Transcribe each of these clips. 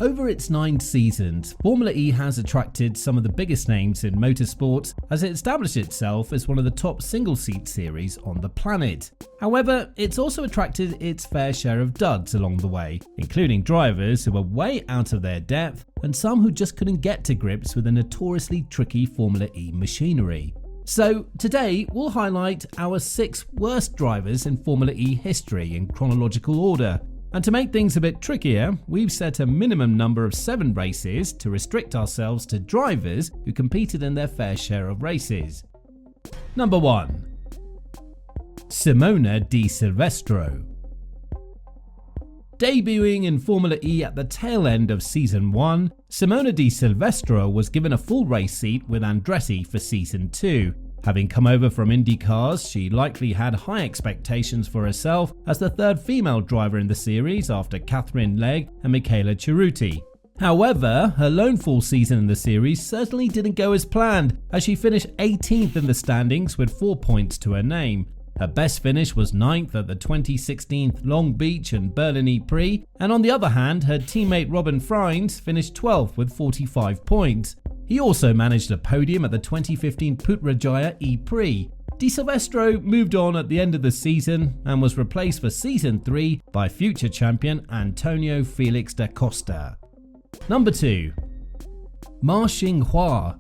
Over its 9 seasons, Formula E has attracted some of the biggest names in motorsports as it established itself as one of the top single-seat series on the planet. However, it's also attracted its fair share of duds along the way, including drivers who were way out of their depth and some who just couldn't get to grips with the notoriously tricky Formula E machinery. So today we'll highlight our 6 worst drivers in Formula E history in chronological order. And to make things a bit trickier, we've set a minimum number of 7 races to restrict ourselves to drivers who competed in their fair share of races. Number 1. Simona de Silvestro. Debuting in Formula E at the tail end of Season 1, Simona de Silvestro was given a full race seat with Andretti for Season 2. Having come over from Indy cars, she likely had high expectations for herself as the 3rd female driver in the series after Catherine Legge and Michaela Cerruti. However, her lone full season in the series certainly didn't go as planned, as she finished 18th in the standings with 4 points to her name. Her best finish was 9th at the 2016 Long Beach and Berlin Prix, and on the other hand, her teammate Robin Freins finished 12th with 45 points. He also managed a podium at the 2015 Putrajaya Prix. De Silvestro moved on at the end of the season and was replaced for Season 3 by future champion Antonio Felix da Costa. Number 2. Qing Hua.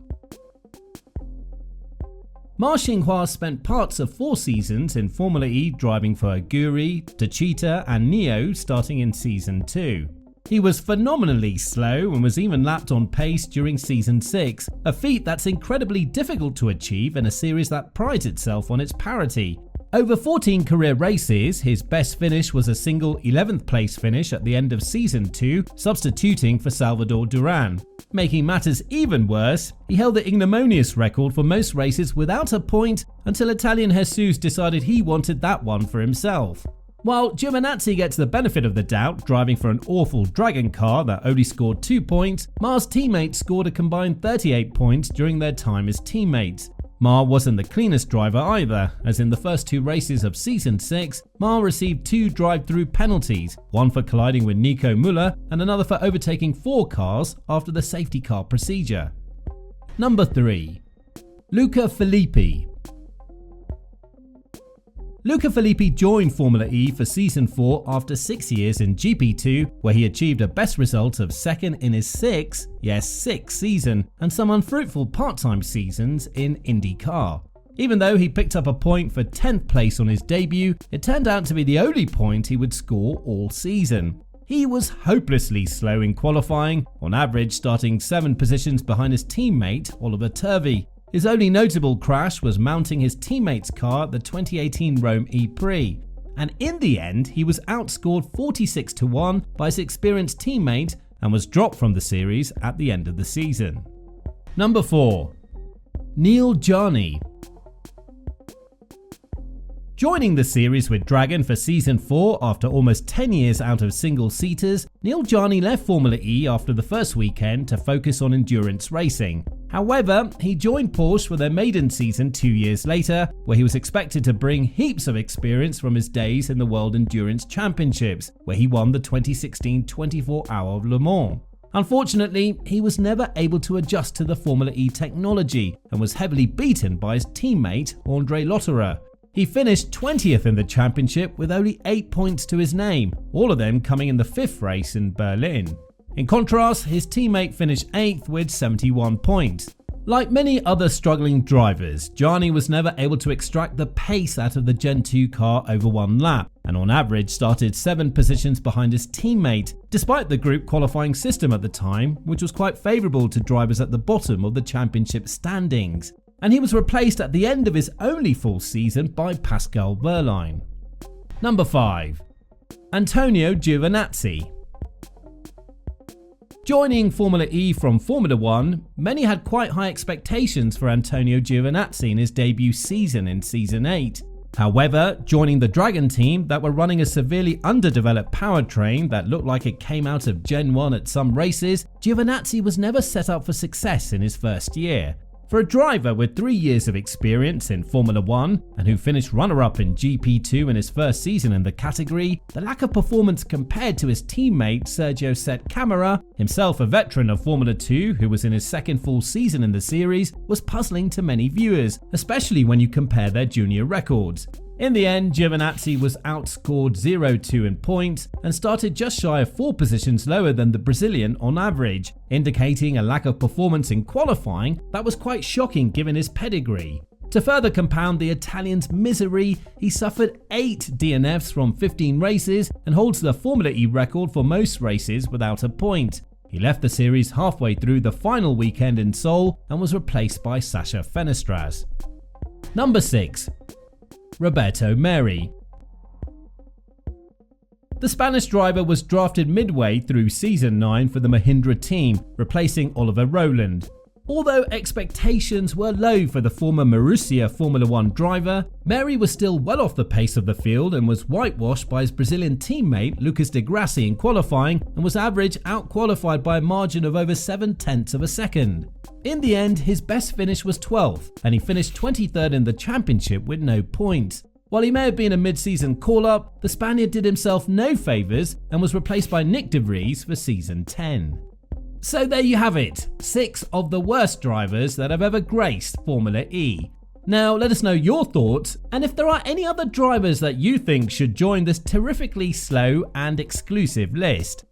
Qing Hua spent parts of 4 seasons in Formula E driving for Aguri, Techeetah and Neo starting in Season 2. He was phenomenally slow and was even lapped on pace during Season 6, a feat that's incredibly difficult to achieve in a series that prides itself on its parity. Over 14 career races, his best finish was a single 11th place finish at the end of Season 2, substituting for Salvador Duran. Making matters even worse, he held the ignominious record for most races without a point until Italian Jesus decided he wanted that one for himself. While Giovinazzi gets the benefit of the doubt driving for an awful Dragon car that only scored 2 points, Ma's teammates scored a combined 38 points during their time as teammates. Ma wasn't the cleanest driver either, as in the first 2 races of Season 6, Ma received 2 drive-through penalties, one for colliding with Nico Müller and another for overtaking 4 cars after the safety car procedure. Number 3. Luca Filippi. Luca Filippi joined Formula E for Season 4 after 6 years in GP2, where he achieved a best result of 2nd in his 6th season and some unfruitful part-time seasons in IndyCar. Even though he picked up a point for 10th place on his debut, it turned out to be the only point he would score all season. He was hopelessly slow in qualifying, on average starting 7 positions behind his teammate Oliver Turvey. His only notable crash was mounting his teammate's car at the 2018 Rome Prix, and in the end he was outscored 46-1 by his experienced teammate and was dropped from the series at the end of the season. Number 4. Neel Jani. Joining the series with Dragon for Season 4 after almost 10 years out of single-seaters, Neel Jani left Formula E after the first weekend to focus on endurance racing. However, he joined Porsche for their maiden season 2 years later, where he was expected to bring heaps of experience from his days in the World Endurance Championships, where he won the 2016 24-Hour of Le Mans. Unfortunately, he was never able to adjust to the Formula E technology and was heavily beaten by his teammate André Lotterer. He finished 20th in the championship with only 8 points to his name, all of them coming in the 5th race in Berlin. In contrast, his teammate finished 8th with 71 points. Like many other struggling drivers, Jani was never able to extract the pace out of the Gen 2 car over one lap, and on average started 7 positions behind his teammate, despite the group qualifying system at the time, which was quite favourable to drivers at the bottom of the championship standings. And he was replaced at the end of his only full season by Pascal Wehrlein. Number 5. Antonio Giovinazzi. Joining Formula E from Formula 1, many had quite high expectations for Antonio Giovinazzi in his debut season in Season 8. However, joining the Dragon team that were running a severely underdeveloped powertrain that looked like it came out of Gen 1 at some races, Giovinazzi was never set up for success in his first year. For a driver with 3 years of experience in Formula 1 and who finished runner-up in GP2 in his first season in the category, the lack of performance compared to his teammate Sergio Sette Camara, himself a veteran of Formula 2 who was in his second full season in the series, was puzzling to many viewers, especially when you compare their junior records. In the end, Giovinazzi was outscored 0-2 in points and started just shy of 4 positions lower than the Brazilian on average, indicating a lack of performance in qualifying that was quite shocking given his pedigree. To further compound the Italian's misery, he suffered 8 DNFs from 15 races and holds the Formula E record for most races without a point. He left the series halfway through the final weekend in Seoul and was replaced by Sasha Fenestras. Number 6. Roberto Merhi. The Spanish driver was drafted midway through Season 9 for the Mahindra team, replacing Oliver Rowland. Although expectations were low for the former Marussia Formula 1 driver, Merhi was still well off the pace of the field and was whitewashed by his Brazilian teammate Lucas di Grassi in qualifying and was average out-qualified by a margin of over 0.7 of a second. In the end, his best finish was 12th, and he finished 23rd in the championship with no points. While he may have been a mid-season call-up, the Spaniard did himself no favours and was replaced by Nick de Vries for Season 10. So there you have it, 6 of the worst drivers that have ever graced Formula E. Now let us know your thoughts and if there are any other drivers that you think should join this terrifically slow and exclusive list.